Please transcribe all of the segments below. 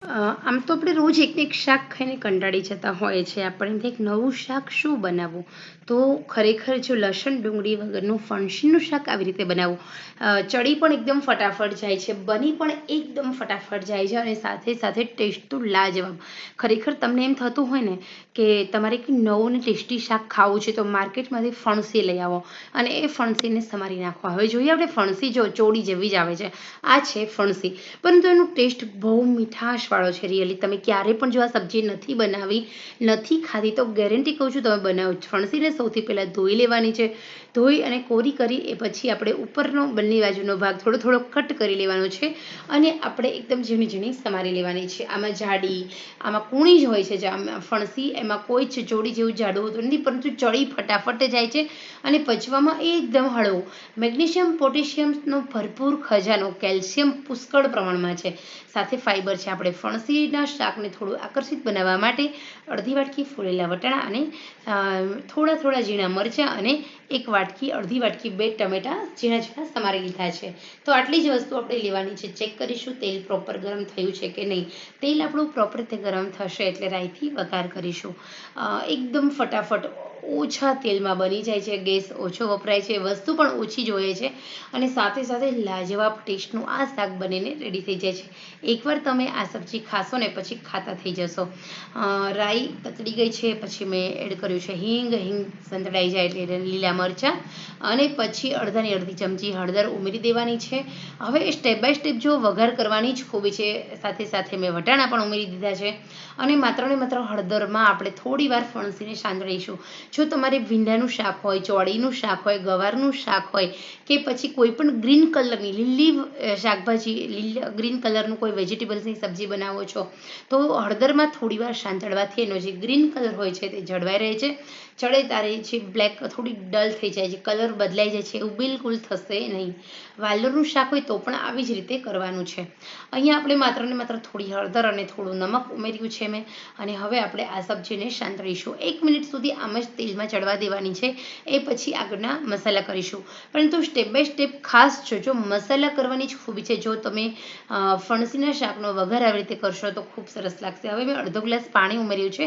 આમ તો આપણે રોજ એક શાક ખાઈને કંટાળી જતા હોય છે. આપણે એક નવું શાક શું બનાવવું? તો ખરેખર જો લસણ ડુંગળી વગરનું ફણસીનું શાક આવી રીતે બનાવવું. ચડી પણ એકદમ ફટાફટ જાય છે, બની પણ એકદમ ફટાફટ જાય છે અને સાથે સાથે ટેસ્ટ તો લાજવાબ. ખરેખર તમને એમ થતું હોય ને કે તમારે કંઈ નવું ને ટેસ્ટી શાક ખાવું છે તો માર્કેટમાંથી ફણસી લઈ આવો અને એ ફણસીને સમારી નાખો. હવે જોઈએ આપણે ફણસી જો ચોળી જેવી જ આવે છે. આ છે ફણસી, પરંતુ એનું ટેસ્ટ બહુ મીઠાશ વાળો છે. રિયલી તમે ક્યારે પણ જો આ સબ્જી નથી બનાવી, નથી ખાધી તો ગેરંટી કહું છું તમે બનાવો. ફણસીને સૌથી પહેલાં ધોઈ લેવાની છે. ધોઈ અને કોરી કરી એ પછી આપણે ઉપરનો બંને બાજુનો ભાગ થોડો થોડો કટ કરી લેવાનો છે અને આપણે એકદમ ઝીણી ઝીણી સમારી લેવાની છે. આમાં જાડી, આમાં કૂણી જ હોય છે. જે આમાં ફણસી એમાં કોઈ જ જોડી જેવું જાડું હોતું નથી, પરંતુ ચડી ફટાફટ જાય છે અને પચવામાં એકદમ હળવું. મેગ્નેશિયમ પોટેશિયમનો ભરપૂર ખજાનો, કેલ્શિયમ પુષ્કળ પ્રમાણમાં છે, સાથે ફાઈબર છે. આપણે ફણસીના શાકને થોડું આકર્ષિત બનાવવા માટે અડધી વાટકી ફોલેલા વટાણા અને થોડા થોડા ઝીણા મરચાં અને અડધી વાટકી 2 ટમેટા ઝીણા ઝીણા સમારી લીધા છે. તો આટલી જ વસ્તુ આપણે લેવાની છે. ચેક કરીશું તેલ પ્રોપર ગરમ થયું છે કે નહીં. તેલ આપણું પ્રોપર રીતે ગરમ થશે એટલે રાઈથી વઘાર કરીશું. એકદમ ફટાફટ ઓછા તેલમાં બની જાય છે. ગેસ ઓછો વપરાય છે, વસ્તુ પણ ઓછી જોઈએ છે અને સાથે સાથે લાજવાબ ટેસ્ટનું આ શાક બનીને રેડી થઈ જાય છે. એકવાર તમે આ સબ્જી ખાશો ને પછી ખાતા થઈ જશો. રાઈ તતડી ગઈ છે, પછી મેં એડ કર્યું છે હિંગ સંતળાઈ જાય એટલે લીલા મરચાં અને પછી અડધી ચમચી હળદર ઉમેરી દેવાની છે. હવે સ્ટેપ બાય સ્ટેપ જો વઘાર કરવાની જ ખૂબી છે. સાથે સાથે મેં વટાણા પણ ઉમેરી દીધા છે અને માત્ર ને માત્ર હળદરમાં આપણે થોડી વાર ફણસીને સાંતળીશું. જો તમારે ભીંડાનું શાક હોય, ચોળીનું શાક હોય, ગવારનું શાક હોય કે પછી કોઈ પણ ગ્રીન કલરની લીલી શાકભાજી, ગ્રીન કલરનું કોઈ વેજીટેબલ્સની સબ્જી બનાવો છો તો હળદરમાં થોડી વાર સાંતળવાથી એનો જે ગ્રીન કલર હોય છે તે જળવાઈ રહે છે. ચડે તારે જે બ્લેક થોડી ડલ થઈ જાય છે, કલર બદલાઈ જાય છે, એવું બિલકુલ થશે નહીં. વાલોરનું શાક હોય તો પણ આવી જ રીતે કરવાનું છે. અહીંયા આપણે માત્ર ને માત્ર થોડી હળદર અને થોડું નમક ઉમેર્યું છે મેં અને હવે આપણે આ સબ્જીને સાંતળીશું. 1 મિનિટ સુધી આમ જ તેલમાં ચડવા દેવાની છે. એ પછી આગળના મસાલા કરીશું. પરંતુ સ્ટેપ બાય સ્ટેપ ખાસ જોજો, મસાલા કરવાની જ ખૂબી છે. જો તમે ફણસીના શાકનો વઘાર આવી રીતે કરશો તો ખૂબ સરસ લાગશે. હવે મેં અડધો ગ્લાસ પાણી ઉમેર્યું છે.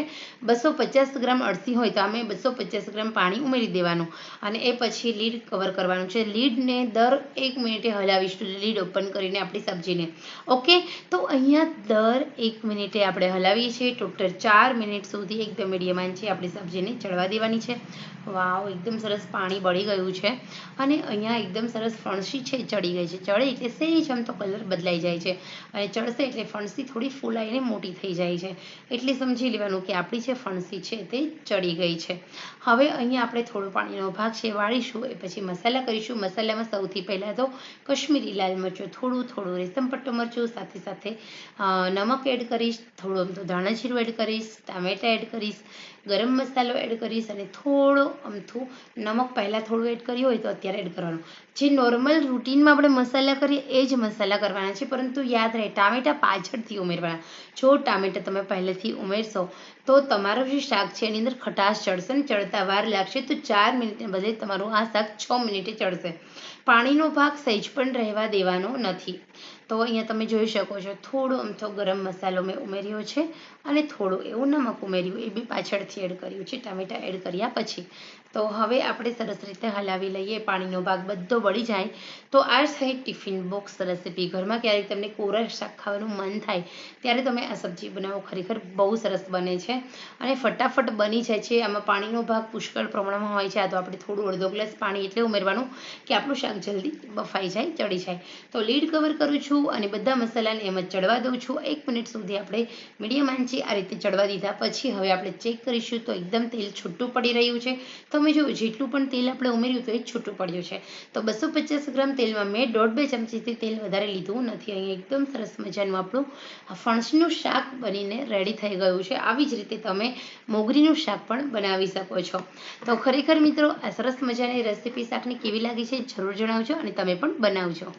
250 ગ્રામ અળસી હોય તો અમે 250 ગ્રામ પાણી ઉમેરી દેવાનું અને એ પછી લીડ કવર કરવાનું છે. લીડને દર 1 મિનિટે હલાવીશું, લીડ ઓપન કરીને આપણી સબ્જીને. ઓકે, તો અહીંયા દર 1 મિનિટે આપણે હલાવીએ છીએ. ટોટલ 4 મિનિટ સુધી એકદમ મીડિયમ આંચે આપણી સબ્જીને ચડવા દેવાની છે. વાવ, એકદમ સરસ પાણી બળી ગયું છે અને અહીંયા એકદમ સરસ ફણસી છે ચડી ગઈ છે. ચડે એટલે સેજ આમ તો કલર બદલાઈ જાય છે અને ચડશે એટલે ફણસી થોડી ફૂલાઈને મોટી થઈ જાય છે. એટલે સમજી લેવાનું કે આપણી જે ફણસી છે તે ચડી ગઈ છે. હવે અહીંયા આપણે થોડો પાણીનો ભાગ છે વાળીશું, એ પછી મસાલા કરીશું. મસાલામાં સૌથી પહેલાં તો કશ્મીરી લાલ મરચું, થોડું રેશમ પટ્ટો મરચું, સાથે સાથે નમક એડ કરીશ, થોડું તો ધાણા જીરું એડ કરીશ, ટામેટા એડ કરીશ, ગરમ મસાલો એડ કરીશ અને થોડો અમથું નમક પહેલાં થોડું એડ કર્યું હોય તો અત્યારે એડ કરવાનું. જે નોર્મલ રૂટીનમાં આપણે મસાલા કરીએ એ જ મસાલા કરવાના છે, પરંતુ યાદ રહે ટામેટા પાછળથી ઉમેરવાના. જો ટામેટા તમે પહેલેથી ઉમેરશો તો તમારું જે શાક છે એની અંદર ખટાશ ચડશે ને ચડતા વાર લાગશે. તો 4 મિનિટને બદલે તમારું આ શાક 6 મિનિટે ચડશે. પાણીનો ભાગ સહેજ પણ રહેવા દેવાનો નથી. તો અહીંયા તમે જોઈ શકો છો થોડો અમથો ગરમ મસાલો મેં ઉમેર્યો છે અને થોડું એવું નમક ઉમેર્યું, એ બી પાછળથી એડ કર્યું છે ટામેટા એડ કર્યા પછી. તો હવે આપણે સરસ રીતે હલાવી લઈએ. પાણીનો ભાગ બધો બળી જાય તો આ છે ટિફિન બોક્સ રેસીપી. ઘરમાં ક્યારેક તમને કોરા શાક ખાવાનું મન થાય ત્યારે તમે આ સબ્જી બનાવો, ખરેખર બહુ સરસ બને છે અને ફટાફટ બની જાય છે. આમાં પાણીનો ભાગ પુષ્કળ પ્રમાણમાં હોય છે. આ તો આપણે થોડું અડધો ગ્લાસ પાણી એટલે ઉમેરવાનું કે આપણું શાક જલ્દી બફાઈ જાય, ચડી જાય. તો લીડ કવર કરું છું અને બધા મસાલાને એમ જ ચડવા દઉં છું. 1 મિનિટ સુધી આપણે મીડિયમ આંચે આ રીતે ચડવા દીધા પછી હવે આપણે ચેક કરીશું તો એકદમ તેલ છૂટું પડી રહ્યું છે. તમે જો જેટલું પણ તેલ આપણે ઉમેર્યું તો એ છૂટું પડ્યું છે. તો 250 ગ્રામ તેલમાં મેં 1.5-2 ચમચીથી તેલ વધારે લીધું નથી. અહીં એકદમ સરસ મજાનું આપણું ફણસીનું શાક બનીને રેડી થઈ ગયું છે. આવી જ રીતે તમે મોગરીનું શાક પણ બનાવી શકો છો. તો ખરેખર મિત્રો આ સરસ મજાની રેસીપી શાકની કેવી લાગી છે જરૂર જણાવજો અને તમે પણ બનાવજો.